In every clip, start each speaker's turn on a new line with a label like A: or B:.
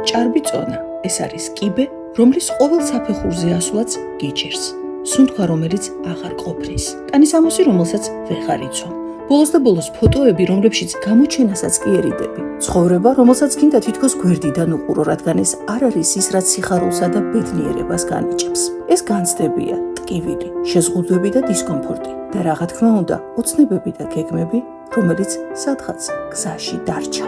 A: ჭარბი წონა, ეს არის კიბე, რომლის ყოველ საფეხურზე ასვლაც გიჭირს. სუნთქვა, რომელიც აღარ ყოფნის. ტანისამოსი, რომელსაც ვეღარ იცვამ. ბოლოს და ბოლოს ფოტოები, რომლებშიც გამოჩენასაც კი ერიდები. ცხოვრება, რომელსაც გინდა თითქოს გვერდიდან უყურო, რადგან ეს არ არის ის, რაც სიხარულსა და ბედნიერებას განიჭებს. ეს განცდებია, ტკივილი, შეზღუდვები და დისკომფორტი და რა თქმა უნდა, ოცნებები და გეგმები, რომელიც სადღაც გზაში დარჩა.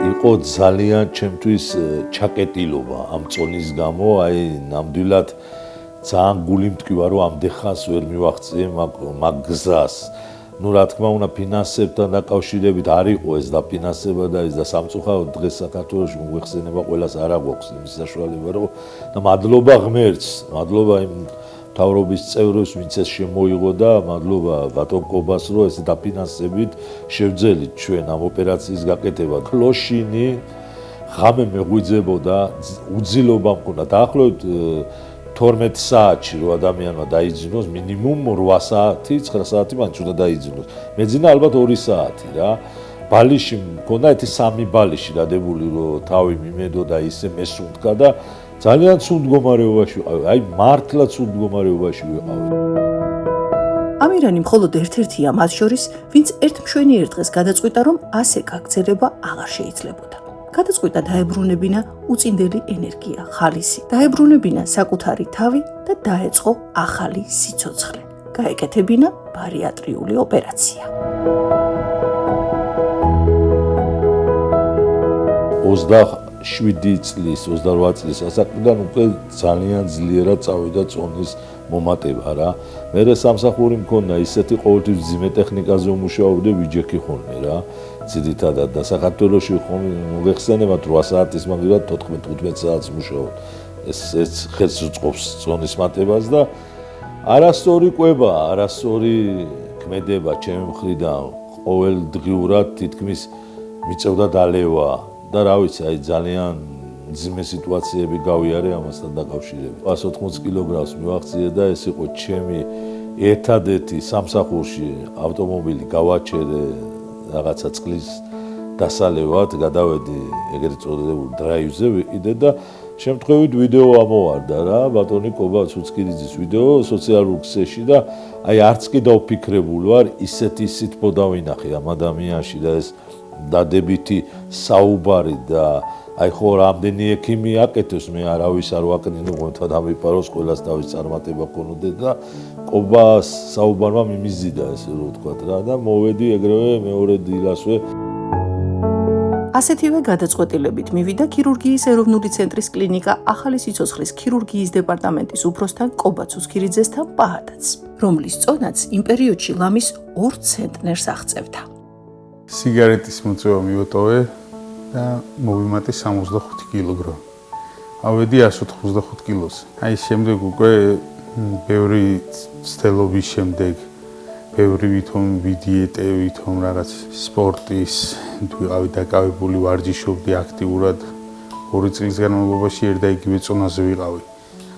B: იყო ძალიან ჩემთვის ჩაკეტილობა ამ წონის გამო, აი ნამდვილად ძალიან გული მტკივა, რომ ამდენხანს ვერ მივაღწიე მაგ გზას. ნუ რა თქმა უნდა, ფინანსებთან დაკავშირებით არ იყო ეს დაფინანსება და ეს და სამწუხაროდ დღეს საქართველოში მოიხსენება ყველას არ აქვს იმის საშუალება, რომ და მადლობა ღმერთს, მადლობა იმ მთავრობის წევრებს, ვინც ეს შემოიღო და მადლობა ბატონ კობას, რომ ეს დაფინანსებით შევძელით ჩვენ ამ ოპერაციის გაკეთება. კლოშინი ღამე მეღვიძებოდა, უძილობა მქონდა დაახლოებით 12 საათში რომ ადამიანმა დაიძინოს, მინიმუმ 8 საათი, 9 საათი მან უნდა დაიძინოს. მეძინა ალბათ 2 საათი რა. ბალიში მქონდა ერთი 3 ბალიში დადებული, რომ თავი მიმედო და ისე მესუნთქა და ძალიან ცუდ მდგომარეობაში ვიყავი. აი მართლა ცუდ მდგომარეობაში ვიყავი.
A: ამირანი მხოლოდ ერთ-ერთია მათ შორის, ვინც ერთ მშვენიერ დღეს გადაწყვიტა, რომ ასე გაგრძელება აღარ შეიძლებოდა. გადაწყვიტა დაებრუნებინა უწინდელი ენერგია, ხალისი, დაებრუნებინა საკუთარი თავი და დაეწყო ახალი სიცოცხლე. გაეკეთებინა ბარიატრიული ოპერაცია.
B: 27 წლის, 28 წლის ასაკიდან უკვე ძალიან ძლიერად წავიდა წონის მომატება რა. მერე სამსახური მქონდა, ისეთი ყოველთვის მძიმე ტექნიკაზე ვმუშაობდი, ვიჯექი ხოლმე რა. ძირითადად და საქართველოში ხომ მოიხსენებათ 8 საათის მაგალითად 14-15 საათს მუშაობ. ეს ხელს უწყობს წონის მატებას და არასწორი კვება, არასწორი ქმედება ჩემი მხრიდან ყოველდღიურად თითქმის მიწევდა დალევა და რა ვიცი, აი ძალიან მძიმე სიტუაციები გავიარე ამასთან დაკავშირებით. 180 კილოგრამს მივაღწიე და ეს იყო ჩემი ერთადერთი სამსახურში ავტომობილი გავაჩერე რაღაცა წყლის დასალევად, გადავედი ეგრეთ წოდებული დრაივზე ვიყიდე და შემთხვევით ვიდეო ამოვარდა რა, ბატონი კობა ცუცკირიძის ვიდეო სოციალურ ქსელში და აი არც კი დავფიქრებული ვარ, ისეთი სითბო დავინახე ამ ადამიანში და ეს დადებითი საუბარი და აი ხო რამდენი ექიმი აკეთებს, მე არავის არ ვაკნინო, ყოველთა დამიპაროს, ყველას თავის წარმატება ქონოდა და კობას საუბარმა მიმიზიდა ესე რომ ვთქვა რა და მოვედი ეგრევე მეორე დილასვე.
A: ასეთივე გადაწყვეტილებით მივიდა ქირურგიის ეროვნული ცენტრის კლინიკა ახალი სიცოცხლის ქირურგიის დეპარტამენტის უფროსთან კობა ცუცქირიძესთან პაადაც, რომლის წონაც იმ პერიოდში ლამის 2 ცენტნერს აღწევდა.
C: სიგარეტის მოწევა მივატოვე და მოვიმატე 65 კილოგრამი. ავედი 185 კილოს. აი შემდეგ უკვე ბევრი ცდელობის შემდეგ, ბევრი ვითომ ვიდიეტე, ვითომ რაღაც სპორტის ვიყავი დაკავებული, ვარჯიშობდი აქტიურად. 2 წლის განმავლობაში ერთ და იგივე წონაზე ვიყავი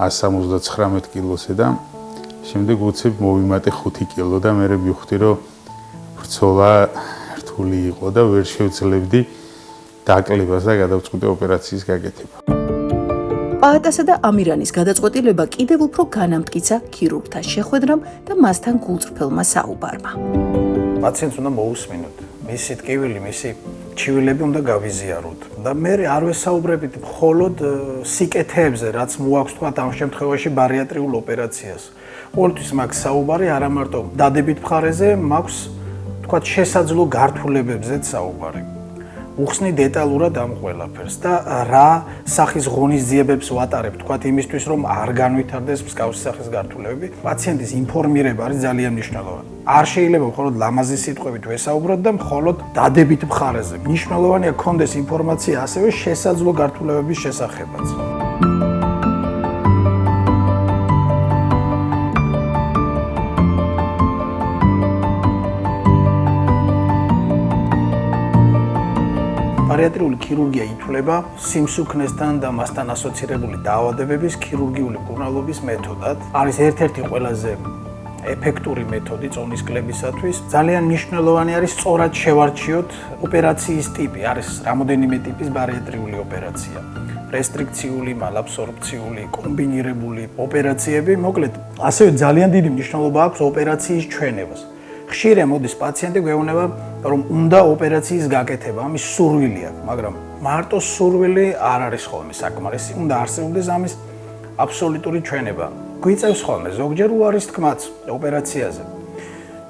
C: 179 კილოსე და შემდეგ უცებ მოვიმატე 5 კილო და მე მივხვდი რომ ბრძოლა რთული იყო და ვერ შევძლებდი დაკლებას და გადავწყვიტე ოპერაციის გაკეთება.
A: პაატასა და ამირანის გადაწყვეტილება კიდევ უფრო განამტკიცა ქირურგთა შეხვედრამ და მასთან გულწრფელმა საუბარმა.
D: პაციენტს უნდა მოусმინოთ. მისი ტკივილი, მისი ჩივილები უნდა გავიზიაროთ. და მე არ ვესაუბრებით მხოლოდ სიკეთეებზე, რაც მოაქვს თქვა ამ შემთხვევაში ბარიატრიულ ოპერაციას. ყოველთვის მაქვს საუბარი არა მარტო დადებით მხარეზე, მაქვს თქვა შესაძლო გართულებებზეც საუბარი. უხსნი დეტალურად ამ ყველაფერს და რა სახის ღონისძიებებს ვატარებ, თქვა იმისთვის, რომ არ განვითარდეს მსგავსი სახის გართულებები. პაციენტის ინფორმირება არის ძალიან მნიშვნელოვანი. არ შეიძლება მხოლოდ ლამაზი სიტყვებით ვესაუბროთ და მხოლოდ დადებით მხარეზე. მნიშვნელოვანია გქონდეს ინფორმაცია ასევე შესაძლო გართულებების შესახებაც. ბარიატრიული ქირურგია ითვლება სიმსუქნესთან და მასთან ასოცირებული დაავადებების ქირურგიული მკურნალობის მეთოდად. არის ერთ-ერთი ყველაზე ეფექტური მეთოდი წონის კლებისათვის. ძალიან მნიშვნელოვანი არის სწორად შევარჩიოთ ოპერაციის ტიპი. არის რამოდენიმე ტიპის ბარიატრიული ოპერაცია. რესტრიქციული, მალაბსორბციული, კომბინირებული ოპერაციები, მოკლედ, ასევე ძალიან დიდი მნიშვნელობა აქვს ოპერაციის ჩვენებას. ხშირად მოდის პაციენტი გვეუბნება, რომ უნდა ოპერაციის გაკეთება, ამის სურვილი აქვს, მაგრამ მარტო სურვილი არ არის ხოლმე საკმარისი, უნდა არსებობდეს ამის აბსოლუტური ჩვენება. გვიწევს ხოლმე ზოგჯერ უარის თქმაც ოპერაციაზე.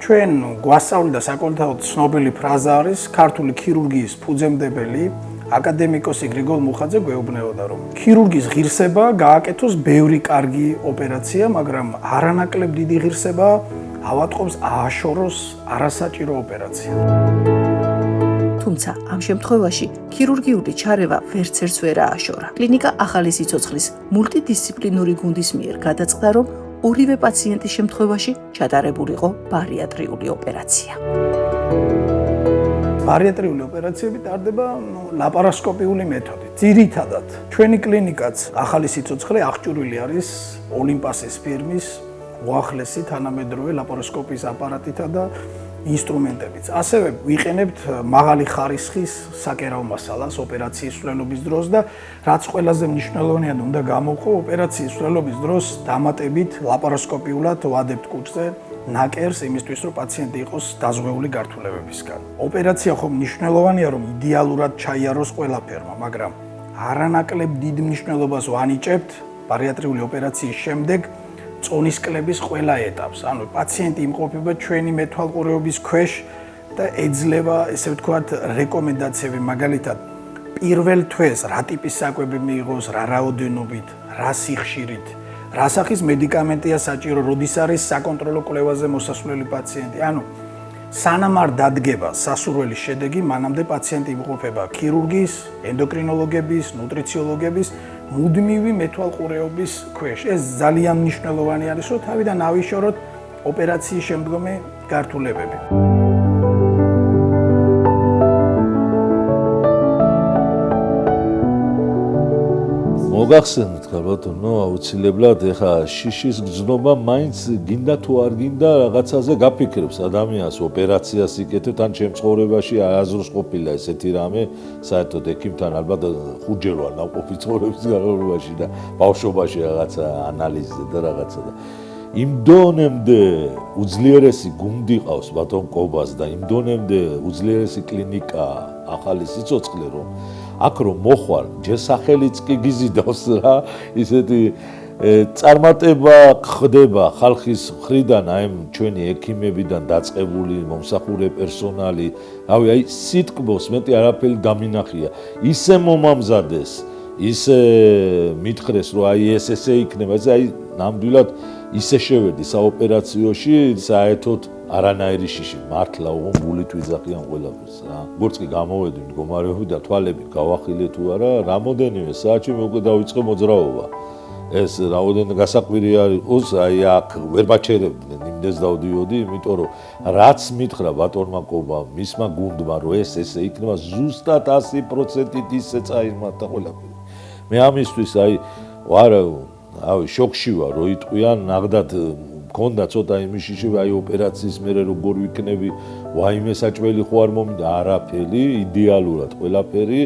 D: ჩვენ გვასწავლიდა საკონტაქტო ცნობილი ფრაზა არის ქართული ქირურგიის ფუძემდებელი აკადემიკოსი გრიგოლ მუხაძე გვეუბნებოდა, რომ ქირურგის ღირსება გააკეთოს ბევრი კარგი ოპერაცია, მაგრამ არანაკლებ დიდი ღირსება ავატყობს ააშოროს არასაჭირო ოპერაცია.
A: თუმცა ამ შემთხვევაში ქირურგიული ჩარევა ვერცერთს ვერ ააშორა. კლინიკა ახალი სიცოცხლის მულტიდისციპლინური გუნდის მიერ გადაწყდა, რომ ორივე პაციენტის შემთხვევაში ჩატარებულიყო ბარიატრიული ოპერაცია.
D: ბარიატრიული ოპერაციები ტარდება ლაპარასკოპიული მეთოდით. ძირითადად ჩვენი კლინიკაც ახალი სიცოცხლე აღჭურვილი არის ოლიმპასის ფირმის უახლესი თანამედროვე ლაპარასკოპიის აპარატითა და ინსტრუმენტებით. ასევე ვიყენებთ მაღალი ხარისხის საკერავ მასალას ოპერაციის მსვლელობის დროს და რაც ყველაზე მნიშვნელოვანია უნდა გამოვყო ოპერაციის მსვლელობის დროს დამატებით ლაპარასკოპიულად ვადებთ კუჭზე ნაკერს იმისთვის, რომ პაციენტი იყოს დაზღვეული გართულებებისგან. ოპერაცია ხომ მნიშვნელოვანია, რომ იდეალურად ჩაიაროს ყველაფერმა, მაგრამ არანაკლებ დიდ მნიშვნელობას ვანიჭებთ ბარიატრიული ოპერაციის შემდეგ წონის კლების ყველა ეტაპს. ანუ პაციენტი იმყოფება ჩვენი მეთვალყურეობის ქვეშ და ეძლევა, ესე ვთქვათ, რეკომენდაციები, მაგალითად, პირველ თვეს რა ტიპის საკვები მიიღოს, რა რაოდენობით, რა სიხშირით, რა სახის მედიკამენტია საჭირო, როდის არის საკონტროლო კვლევაზე მოსასვლელი პაციენტი. ანუ სანამ არ დადგება სასურველი შედეგი, მანამდე პაციენტი იმყოფება ქირურგის, ენდოკრინოლოგების, ნუტრიციოლოგების მუდმივი მეთვალყურეობის ქვეშ. ეს ძალიან მნიშვნელოვანი არის, რომ თავიდან ავიშოროთ ოპერაციის შემდგომი გართულებები.
B: მოგახსენეთ ბატონო, აუცილებლად ეხა შიშის გზნობა მაინც გინდა თუ არ გინდა რაღაცაზე გაფიქრებს ადამიანს ოპერაციას იკეთებ, ან ჩემ ცხოვრებაში აზრს ყოფილა ესეთი რამე, საერთოდ ექიმთან ალბათ ხუჯერ ვარ ნაყოფი ცხოვრების განმავლობაში და ბავშვობაში რაღაცა ანალიზზე და რაღაცა და იმ დონემდე უძლიერესი გუნდი ყავს ბატონ კობას და იმ დონემდე უძლიერესი კლინიკა ახალი სიცოცხლე რომ აქ რომ მოხვალ ჯერ სახელიც კი გიზიდავს რა ისეთი წარმატება ხდება ხალხის მხრიდან აი ჩვენი ექიმებიდან დაწყებული მომსახურე პერსონალი რავი აი სიტკბოს მეტი არაფერი დამინახია ისე მომამზადეს ისე მითხრეს რომ აი ესე იქნება აი ნამდვილად ისე შევედი საოპერაციოში საერთოდ არანაირი შიში მართლა უღუნბულით ვიძახიან ყველაფერს რა როგორც კი გამოვედი მდგომარეობი და თვალები გავახილე თუ არა რამოდენიმე საათში მე უკვე დავიწყე მოძრაობა ეს რაოდენიმე გასაკვირი არის აი აქ ვერ მაჩერებდნენ იმდეს დავდიოდი იმიტომ რომ რაც მითხრა ბატონმა კობამ მისმა გუნდმა რომ ეს ესე იქნება ზუსტად 100%-ით ისე წაიმართა ყველაფერი მე ამისთვის აი ვარ ავი შოქში ვარ რომ იტყვიან ნახდათ მქონდა ცოტა იმიშიში აი ოპერაციის მერე როგორ ვიქნები ვაიმე საჭველი ხო არ მომიდა არაფერი იდეალურად ყველაფერი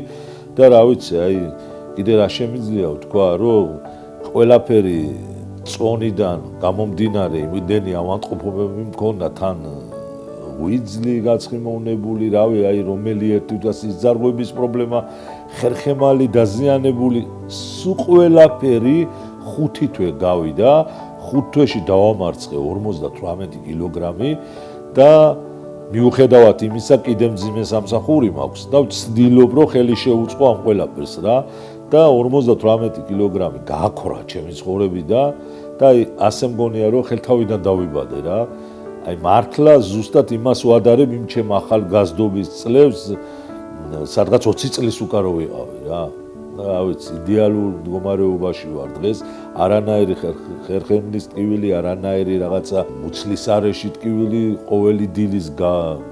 B: და რა ვიცი აი კიდე რა შემიძლია ვთქვა რომ ყველაფერი წონიდან გამომდინარე იმდენი ავადმყოფობები მქონდა თან ვიძლი გაცხიმოვნებული რავი აი რომელი ერთი და სიზარღვების პრობლემა ხერხემალი დაზიანებული სულ ყველაფერი 5 თვე გავიდა 5 თვეში დავამარცხე 58 კილოგრამი და მიუხედავად იმისა კიდე მძიმე სამსახური მაქვს და ვცდილობ რომ ხელი შეუწყო ამ ყველაფერს რა და 58 კილოგრამი გააქრა ჩემი ცხოვრებიდან და აი ასე მგონია რომ ხელთავიდან დავიბადე რა აი მართლა ზუსტად იმას ვადარებ იმ ჩემ ახალგაზრდობის წლებს სადღაც 20 წლის უკარო ვიყავი რა რა ვიცი იდეალურ მდგომარეობაში ვარ დღეს არანაირი ხერხემლის ტკივილი არანაირი რაღაცა მუცლის არეში ტკივილი ყოველი დილის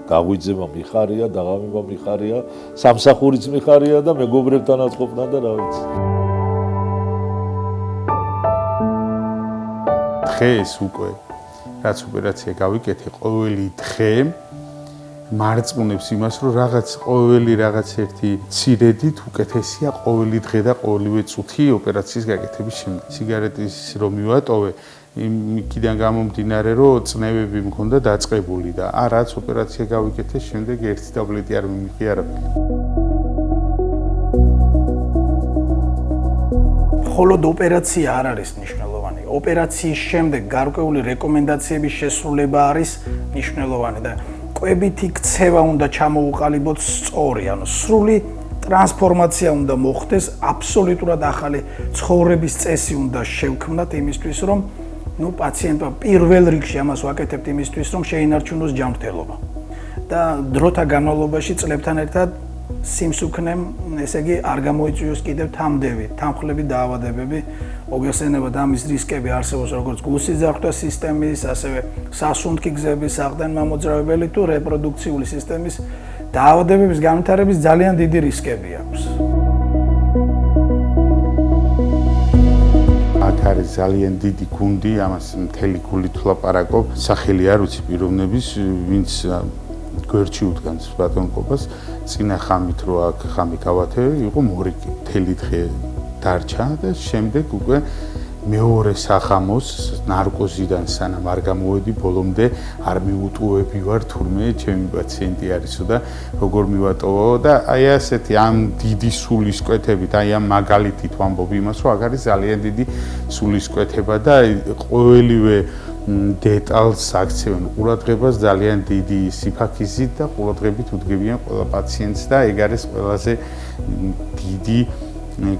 B: გაღვიძება მიხარია დაღამება მიხარია სამსახურიც მიხარია და მეგობრებთანაც ყოფნა და რა ვიცი
C: დღეს უკვე რაც ოპერაცია გავიკეთე ყოველი დღე მარწმუნებს იმას, რომ ყოველი რაღაც ერთი ცირედით უკეთესია ყოველი დღე და ყოველივე წუთი ოპერაციის გაკეთების შემდეგ. სიგარეტის რომ მივატოვე, იქიდან გამომდინარე, რომ წნევები მქონდა დაწყებული და რაც ოპერაცია გავიკეთე, შემდეგ ერთი ტაბლეტი არ მიმიღე არაფერი.
D: მხოლოდ ოპერაცია არ არის მნიშვნელოვანი. ოპერაციის შემდეგ გარკვეული რეკომენდაციების შესრულება არის მნიშვნელოვანი და კვებითი ქცევა უნდა ჩამოუყალიბოთ სწორი, ანუ სრული ტრანსფორმაცია უნდა მოხდეს, აბსოლუტურად ახალი ცხოვრების წესი უნდა შევქმნათ იმისთვის, რომ პაციენტმა პირველ რიგში ამას ვაკეთებთ იმისთვის, რომ შეინარჩუნოს ჯანმრთელობა. და დროთა განმავლობაში წლებთან ერთად სიმსუქნემ, ესე იგი, არ გამოიწვიოს კიდევ თამდები, თანხლები დაავადებები, მოგეხსენებათ ამის რისკები არსებობს როგორც გულსიძახთა სისტემის, ასევე სასუნთქი გზების საყრდენ-მამოძრავებელი თუ რეპროდუქციული სისტემის დაავადებების განვითარების ძალიან დიდი რისკები აქვს.
C: აქ არის ძალიან დიდი გუნდი, ამას მთელი გულით ვლაპარაკობ, სახელი არ ვიცი პიროვნების, ვინც გვერდში უდგანს ბატონყობას, წინა ხამით რო აქ ხამი გავათევი, იყო მორიგი, მთელი დღე დარჩა და შემდეგ უკვე მეორე სახამოს ნარკოზიდან სანამ არ გამოვედი, ბოლომდე არ მიუტუები ვარ, თურმე ჩემი პაციენტი არისო და როგორ მივატოვო და აი ასეთი ამ დიდი სულისკვეთებით, აი ამ მაგალითით ვამბობ იმას, რომ აქ არის ძალიან დიდი სულისკვეთება და ყოველივე დეტალს აქცევენ ყურადღებას ძალიან დიდი სიფაქიზით და ყურადღებით უდგებიან ყველა პაციენტს და ეგ არის ყველაზე დიდი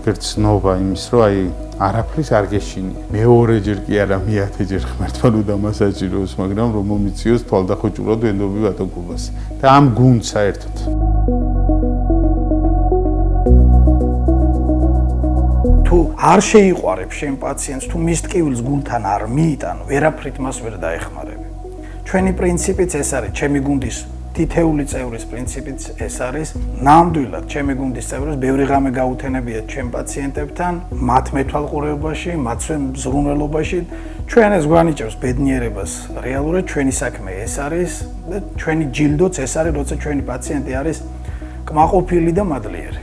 C: გრძნობა იმის, რომ აი არაფრის არ გეშინია. მეორეჯერ კი არა, მეათეჯერ ღმერთმა უნდა მასაჭიროს, მაგრამ რომ მომიციოს თვალდახოჭურად ვენდობი ბატონყობას და ამ გუნდს საერთოდ.
D: თუ არ შეიყვარებ შენ პაციენტს, თუ მის ტკივილს გულთან არ მიიტან, ვერაფრით მას ვერ დაეხმარები. ჩვენი პრინციპიც ეს არის, ჩემი გუნდის თითეული წევრის პრინციპიც ეს არის, ნამდვილად ჩემი გუნდის წევრებს ბევრი ღამე გაუთენებიათ ჩემ პაციენტებთან, მათ მეთვალყურეობაში, მათზე მზრუნველობაში. ჩვენ ეს გვანიჭებს ბედნიერებას. რეალურად ჩვენი საქმე ეს არის და ჩვენი ჯილდოც ეს არის, როცა ჩვენი პაციენტი არის კმაყოფილი და მადლიერი.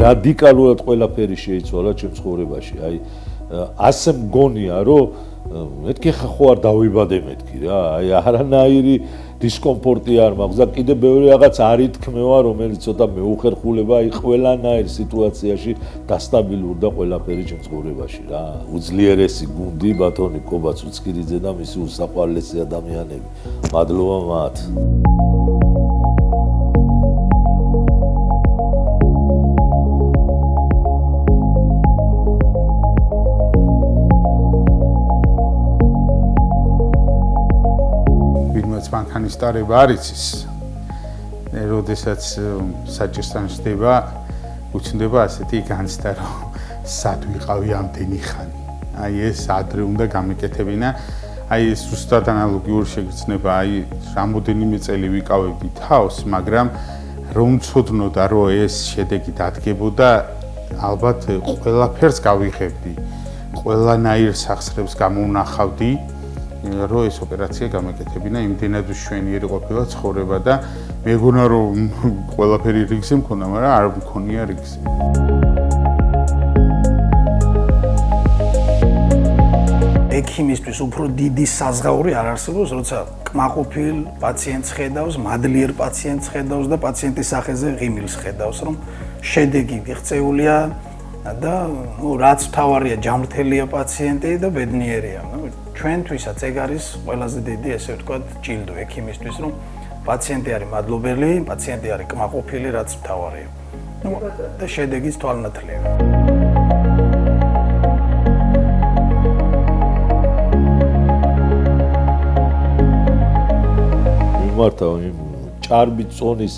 B: რადიკალურად ყველაფერი შეიცვალა ჩემ ცხოვრებაში. აი ასე მგონია, რომ მეთქი ხო არ დავიბადე მეთქი რა. აი არანაირი დისკომფორტი არ მაქვს და კიდე ბევრი რაღაც არ ითქმევა, რომელიც ცოტა მეუხერხულება, აი ყველანაირ სიტუაციაში დასტაბილურდა ყველაფერი ჩემ ცხოვრებაში რა. უძლიერესი გუნდი, ბატონი კობაც უცკირიძე და მისი უსაყვარლესი ადამიანები. მადლობა მათ.
C: მანქანის ტარება არ იცის. როდესაც საჭირსთან ხდება, უჩნდება ასეთი განცდა, რომ სად ვიყავი ამდენი ხანი. აი ეს ადრე უნდა გამეკეთებინა. აი ეს ზუსტად ანალოგიური შეგრძნება, აი რამოდენიმე წელი ვიყავები თავს, მაგრამ რომ ცოდნოდა, რომ ეს შედეგი დადგებოდა, ალბათ ყველაფერს გავიღებდი. ყველანაირ სახსრებს გამოვნახავდი. რომ ეს ოპერაცია გამეკეთებინა, იმდენად მშვენიერი ყოფილა ცხოვრება და მეგონა რომ ყველაფერი რიგზე მქონდა, მაგრამ არ მქონია რიგზე.
D: ექიმისთვის უფრო დიდი საზღაური არ არსებობს, როცა კმაყოფილ პაციენტს ხედავს, მადლიერ პაციენტს ხედავს და პაციენტის სახეზე ღიმილს ხედავს, რომ შედეგი ღწეულია და რაც თავარია ჯანმრთელია პაციენტი და ბედნიერია. ჩვენთვისაც ეგ არის ყველაზე დიდი, ესე ვთქვათ, ჯილდო ექიმისთვის, რომ პაციენტი არის მადლობელი, პაციენტი არის კმაყოფილი, რაც თავარია. და შედეგის თვალნათლია.
B: მიმართა ჭარბი წონის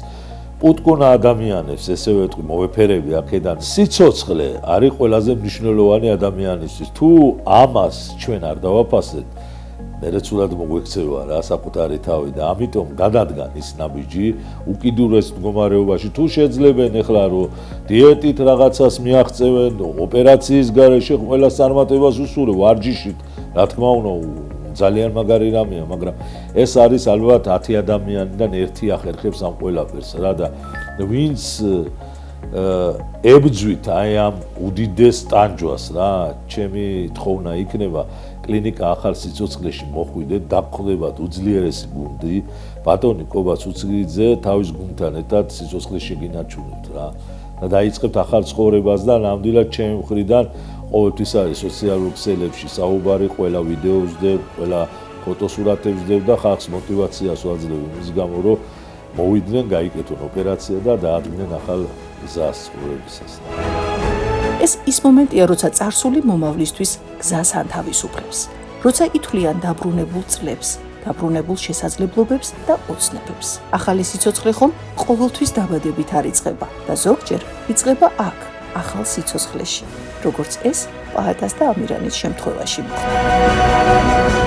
B: პუტკუნა ადამიანებს, ესე ვეთქვი, მოვეფერები აქედან. სიცოცხლე არის ყველაზე მნიშვნელოვანი ადამიანისთვის. თუ ამას ჩვენ არ დავაფასეთ, მერეცულად მოგვექცევა რა საკუთარი თავი და ამიტომ გადადგან ის ნაბიჯი უკიდურეს მდგომარეობაში თუ შეძლებენ ეხლა რომ დიეტით რაღაცას მიაღწევენ ოპერაციის გარეშე ყველას წარმატებას უსურვებ ვარჯიშით რა თქმა უნდა ძალიან მაგარი რამეა მაგრამ ეს არის ალბათ 10 ადამიანიდან ერთი ახერხებს ამ ყველაფერს რა და ვინც ებძვით აი ამ უდიდეს ტანჯვას რა ჩემი თხოვნა იქნება კლინიკა ახალ სიცოცხლეში მოხვიდეთ დაგხვდებათ უძლიერესი გუნდი ბატონი კობაც უცგიძე თავის გუნდთან ერთად სიცოცხლეში გინაჩუნებთ რა და დაიწყებთ ახალ ცხოვრებას და ნამდვილად ჩემი მხრიდან ყოველთვის არის სოციალურ ქსელებში საუბარი ყველა ვიდეო ვსდებ ყველა ფოტოსურათებს ვსდებ და ხალხს мотиваციას ვაძლევ იმის გამო რომ მოვიდნენ გაიკეთონ ოპერაცია და დაადგნენ ახალ გზას ცხოვრებისას
A: ეს ის მომენტია, როცა წარსული მომავლისთვის გზას ანთავისუფლებს, როცა ითვლიან დაბრუნებულ წლებს, დაბრუნებულ შესაძლებლობებს და ოცნებებს. ახალი სიცოცხლე ხომ ყოველთვის დაბადებით არ იწყება და ზოგჯერ იწყება აქ, ახალ სიცოცხლეში, როგორც ეს პაატას და ამირანის შემთხვევაში მოხდა.